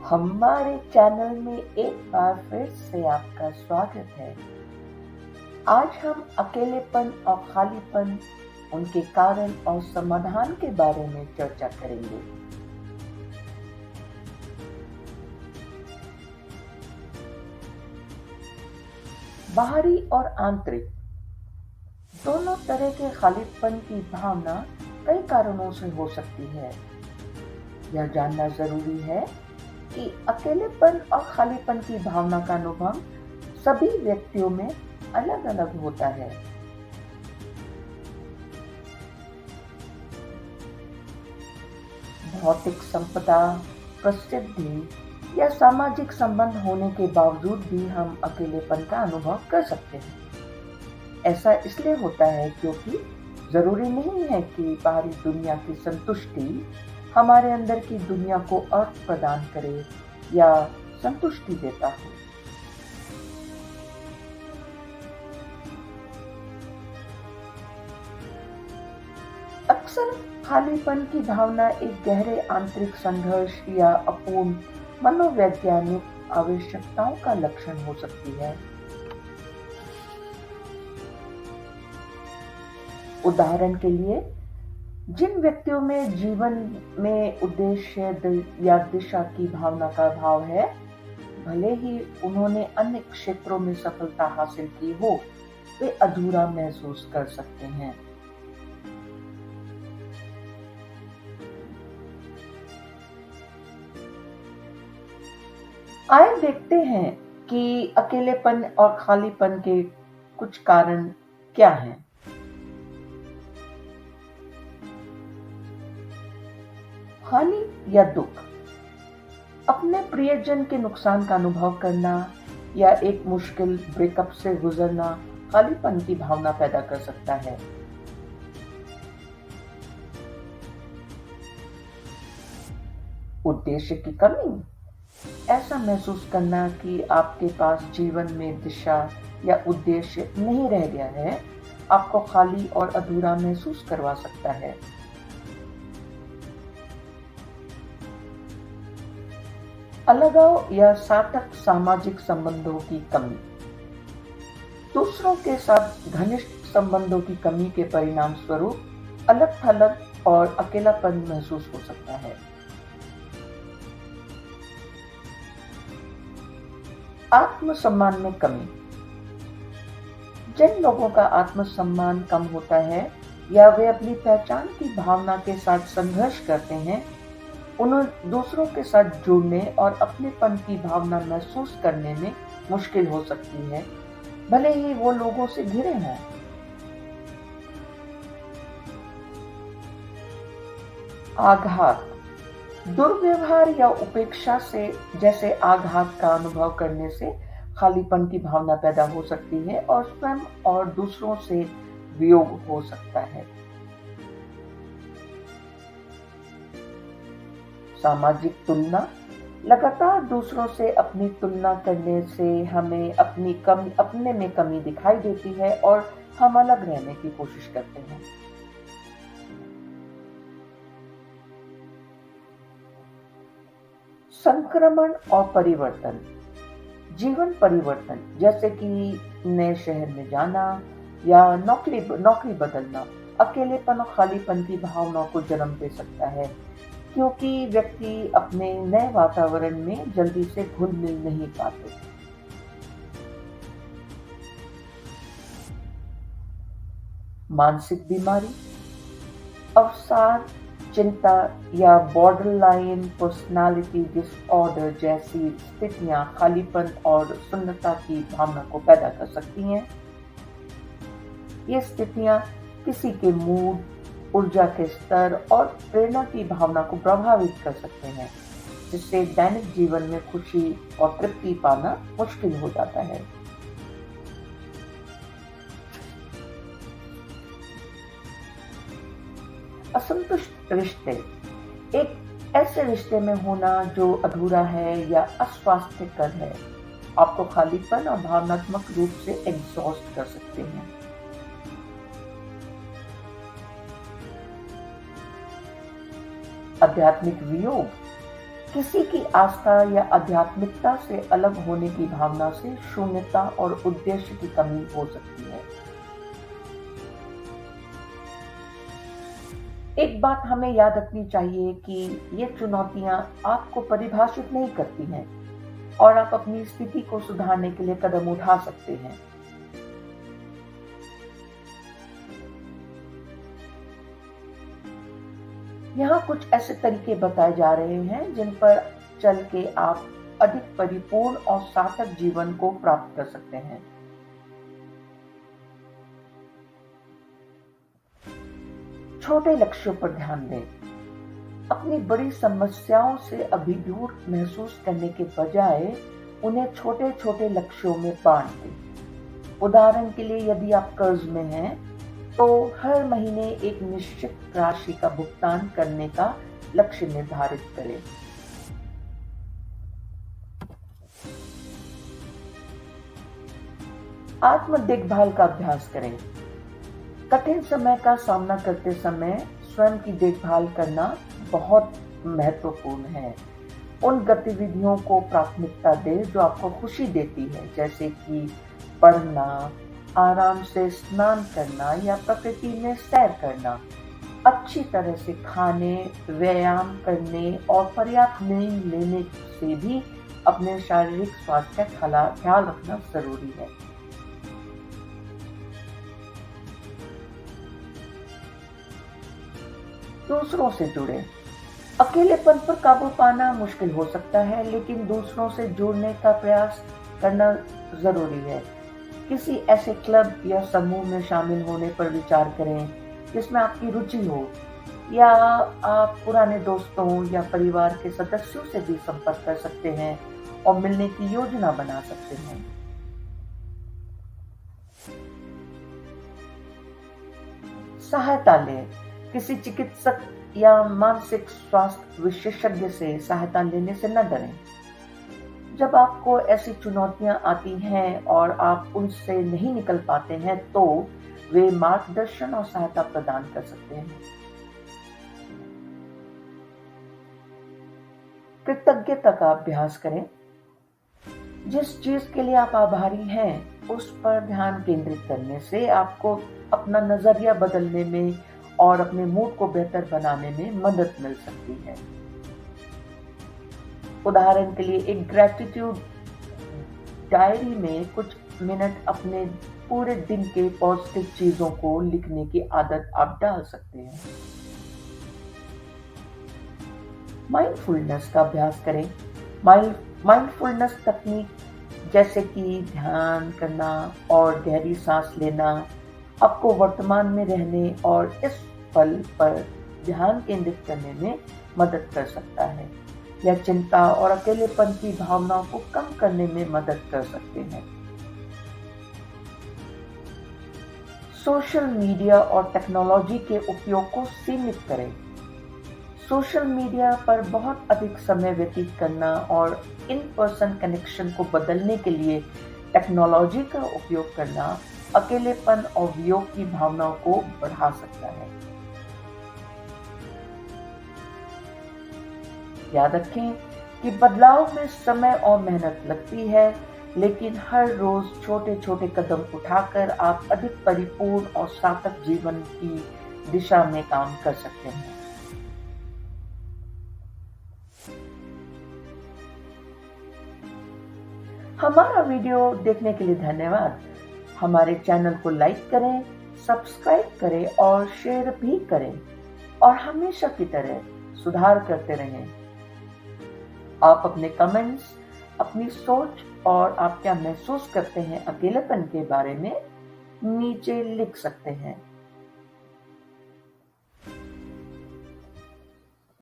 हमारे चैनल में एक बार फिर से आपका स्वागत है। आज हम अकेलेपन और खालीपन, उनके कारण और समाधान के बारे में चर्चा करेंगे। बाहरी और आंतरिक दोनों तरह के खालीपन की भावना कई कारणों से हो सकती है। यह जानना जरूरी है कि अकेलेपन और खालीपन की भावना का अनुभव सभी व्यक्तियों में अलग अलग होता है। भौतिक संपदा, प्रसिद्धि या सामाजिक संबंध होने के बावजूद भी हम अकेलेपन का अनुभव कर सकते हैं। ऐसा इसलिए होता है क्योंकि जरूरी नहीं है कि बाहरी दुनिया की संतुष्टि हमारे अंदर की दुनिया को अर्थ प्रदान करे या संतुष्टि देता हो। अक्सर खालीपन की भावना एक गहरे आंतरिक संघर्ष या अपूर्ण मनोवैज्ञानिक आवश्यकताओं का लक्षण हो सकती है। उदाहरण के लिए, जिन व्यक्तियों में जीवन में उद्देश्य या दिशा की भावना का अभाव है, भले ही उन्होंने अन्य क्षेत्रों में सफलता हासिल की हो, वे अधूरा महसूस कर सकते हैं। आइए देखते हैं कि अकेलेपन और खालीपन के कुछ कारण क्या हैं। हानि या दुख, अपने प्रियजन के नुकसान का अनुभव करना या एक मुश्किल ब्रेकअप से गुजरना खालीपन की भावना पैदा कर सकता है। उद्देश्य की कमी, ऐसा महसूस करना कि आपके पास जीवन में दिशा या उद्देश्य नहीं रह गया है, आपको खाली और अधूरा महसूस करवा सकता है। अलगाव या सार्थक सामाजिक संबंधों की कमी, दूसरों के साथ घनिष्ठ संबंधों की कमी के परिणाम स्वरूप अलग थलग और अकेलापन महसूस हो सकता है। आत्मसम्मान में कमी, जिन लोगों का आत्मसम्मान कम होता है या वे अपनी पहचान की भावना के साथ संघर्ष करते हैं, उन्हें दूसरों के साथ जुड़ने और अपनेपन की भावना महसूस करने में मुश्किल हो सकती है, भले ही वो लोगों से घिरे हों। आघात, दुर्व्यवहार या उपेक्षा से जैसे आघात का अनुभव करने से खालीपन की भावना पैदा हो सकती है और स्वयं और दूसरों से वियोग हो सकता है। सामाजिक तुलना, लगातार दूसरों से अपनी तुलना करने से हमें अपने में कमी दिखाई देती है और हम अलग रहने की कोशिश करते हैं। संक्रमण और परिवर्तन, जीवन परिवर्तन जैसे कि नए शहर में जाना या नौकरी बदलना अकेलेपन और खालीपन की भावनाओं को जन्म दे सकता है, क्योंकि व्यक्ति अपने नए वातावरण में जल्दी से घुल मिल नहीं पाते। मानसिक बीमारी, अवसाद, चिंता या बॉर्डरलाइन पर्सनालिटी डिसऑर्डर जैसी स्थितियां खालीपन और शून्यता की भावना को पैदा कर सकती हैं। ये स्थितियां किसी के मूड, ऊर्जा के स्तर और प्रेरणा की भावना को प्रभावित कर सकते हैं, जिससे दैनिक जीवन में खुशी और तृप्ति पाना मुश्किल हो जाता है। असंतुष्ट रिश्ते, एक ऐसे रिश्ते में होना जो अधूरा है या अस्वास्थ्यकर है, आपको खालीपन और भावनात्मक रूप से एग्जॉस्ट कर सकते हैं। आध्यात्मिक वियोग, किसी की आस्था या आध्यात्मिकता से अलग होने की भावना से शून्यता और उद्देश्य की कमी हो सकती है। एक बात हमें याद रखनी चाहिए कि ये चुनौतियां आपको परिभाषित नहीं करती हैं और आप अपनी स्थिति को सुधारने के लिए कदम उठा सकते हैं। यहाँ कुछ ऐसे तरीके बताए जा रहे हैं जिन पर चल के आप अधिक परिपूर्ण और सार्थक जीवन को प्राप्त कर सकते हैं। छोटे लक्ष्यों पर ध्यान दें। अपनी बड़ी समस्याओं से अभिभूत महसूस करने के बजाय उन्हें छोटे छोटे लक्ष्यों में बांट दें। उदाहरण के लिए, यदि आप कर्ज में हैं तो हर महीने एक निश्चित राशि का भुगतान करने का लक्ष्य निर्धारित करें। आत्म देखभाल का अभ्यास करें। कठिन समय का सामना करते समय स्वयं की देखभाल करना बहुत महत्वपूर्ण है। उन गतिविधियों को प्राथमिकता दें जो आपको खुशी देती है, जैसे कि पढ़ना, आराम से स्नान करना या प्रकृति में सैर करना। अच्छी तरह से खाने, व्यायाम करने और पर्याप्त नींद लेने से भी अपने शारीरिक स्वास्थ्य का ख्याल रखना जरूरी है। दूसरों से जुड़े। अकेलेपन पर काबू पाना मुश्किल हो सकता है, लेकिन दूसरों से जुड़ने का प्रयास करना जरूरी है। किसी ऐसे क्लब या समूह में शामिल होने पर विचार करें जिसमें आपकी रुचि हो, या आप पुराने दोस्तों या परिवार के सदस्यों से भी संपर्क कर सकते हैं और मिलने की योजना बना सकते हैं। सहायता लें। किसी चिकित्सक या मानसिक स्वास्थ्य विशेषज्ञ से सहायता लेने से न डरें। जब आपको ऐसी चुनौतियां आती हैं और आप उनसे नहीं निकल पाते हैं तो वे मार्गदर्शन और सहायता प्रदान कर सकते हैं। कृतज्ञता का अभ्यास करें। जिस चीज के लिए आप आभारी हैं उस पर ध्यान केंद्रित करने से आपको अपना नजरिया बदलने में और अपने मूड को बेहतर बनाने में मदद मिल सकती है। उदाहरण के लिए, एक ग्रैटिट्यूड डायरी में कुछ मिनट अपने पूरे दिन के पॉजिटिव चीजों को लिखने की आदत आप डाल सकते हैं। माइंडफुलनेस का अभ्यास करें। माइंडफुलनेस तकनीक जैसे कि ध्यान करना और गहरी सांस लेना आपको वर्तमान में रहने और इस पल पर ध्यान केंद्रित करने में मदद कर सकता है। यह चिंता और अकेलेपन की भावनाओं को कम करने में मदद कर सकते हैं। सोशल मीडिया और टेक्नोलॉजी के उपयोग को सीमित करें। सोशल मीडिया पर बहुत अधिक समय व्यतीत करना और इन पर्सन कनेक्शन को बदलने के लिए टेक्नोलॉजी का उपयोग करना अकेलेपन और वियोग की भावनाओं को बढ़ा सकता है। याद रखें कि बदलाव में समय और मेहनत लगती है, लेकिन हर रोज छोटे छोटे कदम उठाकर आप अधिक परिपूर्ण और सार्थक जीवन की दिशा में काम कर सकते हैं। हमारा वीडियो देखने के लिए धन्यवाद। हमारे चैनल को लाइक करें, सब्सक्राइब करें और शेयर भी करें और हमेशा की तरह सुधार करते रहें। आप अपने कमेंट्स, अपनी सोच और आप क्या महसूस करते हैं अकेलेपन के बारे में नीचे लिख सकते हैं।